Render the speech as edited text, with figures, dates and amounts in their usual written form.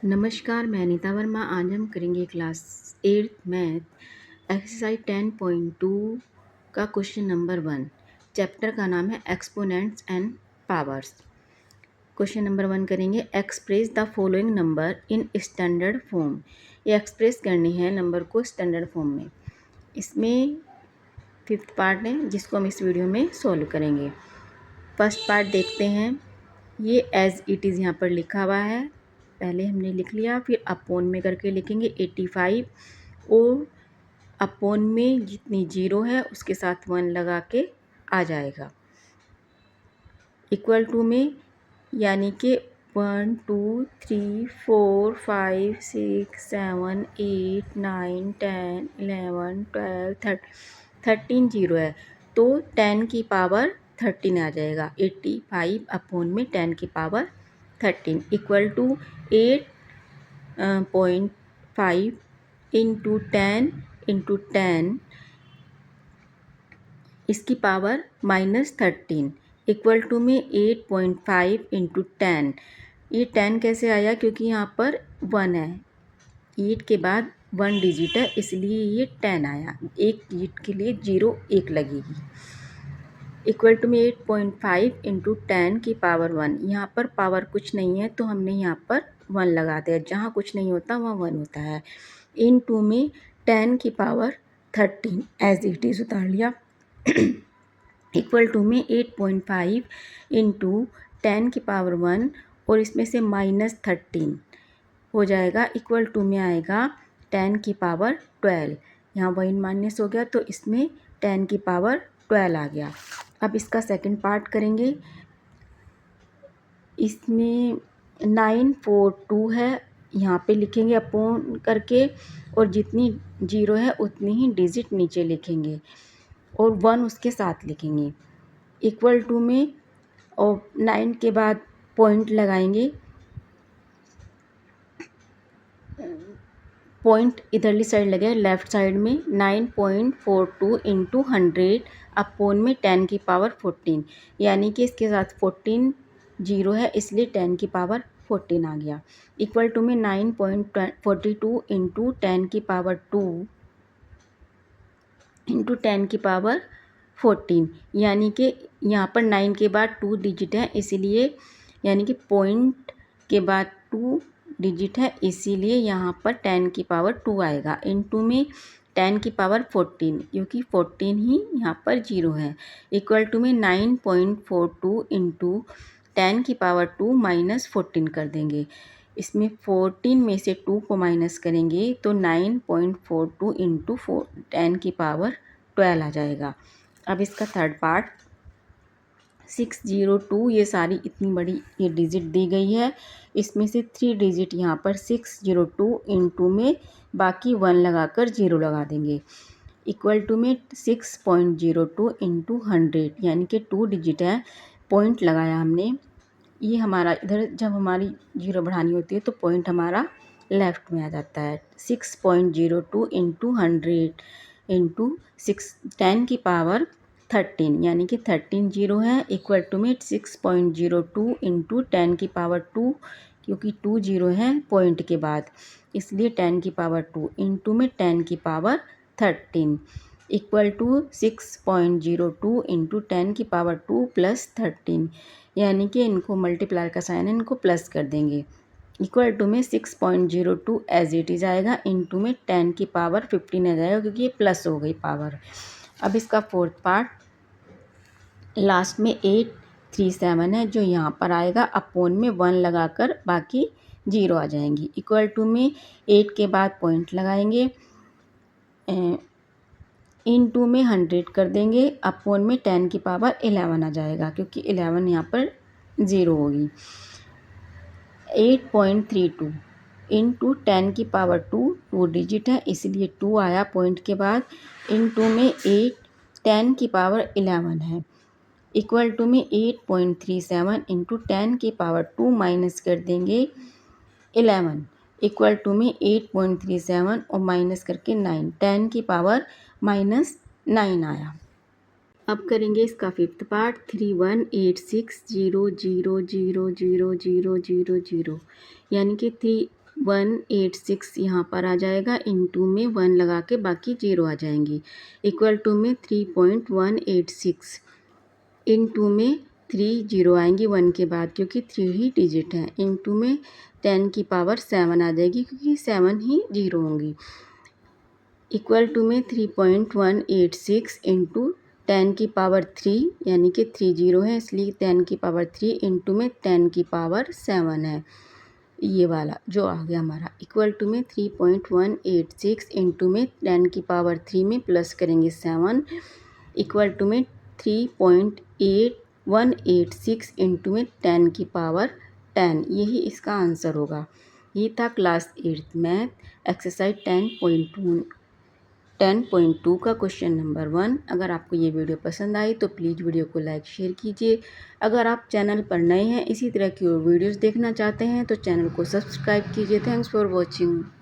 नमस्कार, मैं अनीता वर्मा। आज हम करेंगे क्लास 8th मैथ एक्सरसाइज 10.2 का क्वेश्चन नंबर 1। चैप्टर का नाम है exponents and powers. Question number 1 करेंगे। Express the following number in standard form. ये एक्सप्रेस करनी है नंबर को स्टैंडर्ड फॉर्म में। इसमें 5th पार्ट है जिसको हम इस वीडियो में सॉल्व करेंगे। फर्स्ट पार्ट देखते हैं। ये एज इट इज़ यहाँ पर लिखा हुआ है, पहले हमने लिख लिया, फिर अपोन में करके लिखेंगे 85 और अपोन में जितनी जीरो है उसके साथ 1 लगा के आ जाएगा। इक्वल टू में यानी कि 1 2 3 4 5 6 7 8 9 10 11 12 13 जीरो है तो 10 की पावर 13 आ जाएगा। 85 अपोन में 10 की पावर 13 इक्वल टू 8.5 इंटू 10 इंटू 10 इसकी पावर -13 इक्वल टू में 8.5 इंटू 10। ये 10 कैसे आया? क्योंकि यहाँ पर 1 है, 8 के बाद 1 डिजिट है इसलिए ये 10 आया। एक डिजिट के लिए 0 1 लगेगी। इक्वल टू में 8.5 इंटू 10 की पावर 1। यहाँ पर पावर कुछ नहीं है तो हमने यहाँ पर 1 लगा दिया। जहाँ कुछ नहीं होता वहाँ 1 होता है। इन टू में 10 की पावर 13 एज इट इज़ उतार लिया। इक्वल टू में 8.5 इंटू 10 की पावर 1 और इसमें से -13 हो जाएगा। इक्वल टू में आएगा 10 की पावर 12। यहाँ 1 माइनस हो गया तो इसमें 10 की पावर 12 आ गया। अब इसका सेकंड पार्ट करेंगे। इसमें 942 है, यहाँ पे लिखेंगे अपोन करके और जितनी जीरो है उतनी ही डिजिट नीचे लिखेंगे और 1 उसके साथ लिखेंगे। इक्वल टू में और 9 के बाद पॉइंट लगाएंगे। पॉइंट इधरली साइड लगे लेफ़्ट साइड में। 9.42 इंटू 100 अपोन में 10 की पावर 14 यानी कि इसके साथ 14 जीरो है इसलिए 10 की पावर 14 आ गया। इक्वल टू में 9.42 इंटू 10 की पावर 2 इंटू 10 की पावर 14 यानी कि यहाँ पर 9 के बाद 2 डिजिट है इसीलिए, यानी कि पॉइंट के बाद 2 डिजिट है इसीलिए यहाँ पर 10 की पावर 2 आएगा। इनटू में 10 की पावर 14 क्योंकि 14 ही यहाँ पर जीरो है। इक्वल टू में 9.42 इंटू 10 की पावर 2 माइनस 14 कर देंगे। इसमें 14 में से 2 को माइनस करेंगे तो 9.42 इंटू 10 की पावर 12 आ जाएगा। अब इसका थर्ड पार्ट 602, ये सारी इतनी बड़ी ये डिजिट दी गई है, इसमें से 3 डिजिट यहाँ पर 602 इंटू में बाकी 1 लगाकर 0 लगा देंगे। इक्वल टू में 6.02 इंटू 100 यानी कि 2 डिजिट है, पॉइंट लगाया हमने। ये हमारा इधर जब हमारी जीरो बढ़ानी होती है तो पॉइंट हमारा लेफ़्ट में आ जाता है। 6.02 इंटू 100 इंटू 10 की पावर 13 यानी कि 13 जीरो है। इक्वल टू में 6.02 इंटू 10 की पावर 2 क्योंकि 2 जीरो है पॉइंट के बाद इसलिए 10 की पावर 2 इंटू में 10 की पावर 13 इक्वल टू 6.02 इंटू 10 की पावर 2 प्लस 13 यानी कि इनको मल्टीप्लाई का साइन है, इनको प्लस कर देंगे। इक्वल टू में 6.02 एज इट इज़ आएगा। इनटू में 10 की पावर 15 आ जाएगा क्योंकि ये प्लस हो गई पावर। अब इसका फोर्थ पार्ट लास्ट में 837 है जो यहाँ पर आएगा। अपोन में 1 लगाकर बाकी जीरो आ जाएंगी। इक्वल टू में 8 के बाद पॉइंट लगाएंगे, इनटू में 100 कर देंगे, अपोन में 10 की पावर 11 आ जाएगा क्योंकि 11 यहाँ पर ज़ीरो होगी। 8.32 इंटू 10 की पावर 2 डिजिट है इसलिए 2 आया पॉइंट के बाद। इनटू में 10 की पावर 11 है। इक्वल टू में 8.37 इंटू 10 की पावर 2 माइनस कर देंगे 11 इक्वल टू में 8.37 और माइनस करके 9, 10 की पावर -9 आया। अब करेंगे इसका फिफ्थ पार्ट 318600000000 यानी कि 186 यहाँ पर आ जाएगा, इनटू में 1 लगा के बाकी 0 आ जाएंगी, इक्वल टू में 3.186 इनटू में 3 0 आएंगी 1 के बाद क्योंकि 3 ही डिजिट है, इनटू में 10 की पावर 7 आ जाएगी क्योंकि 7 ही 0 होंगी, इक्वल टू में 3.186 इंटू 10 की पावर 3 यानी कि 3 0 है इसलिए 10 की पावर 3 इंटू में 10 की पावर 7 है, ये वाला जो आ गया हमारा, इक्वल टू में 3.186 इंटू में 10 की पावर 3 में प्लस करेंगे 7, इक्वल टू में 3.8186 इंटू में 10 की पावर 10, यही इसका आंसर होगा। ये था क्लास 8th मैथ एक्सरसाइज 10.2 का क्वेश्चन नंबर 1। अगर आपको ये वीडियो पसंद आई तो प्लीज़ वीडियो को लाइक शेयर कीजिए। अगर आप चैनल पर नए हैं, इसी तरह की और वीडियोस देखना चाहते हैं तो चैनल को सब्सक्राइब कीजिए। Thanks for watching.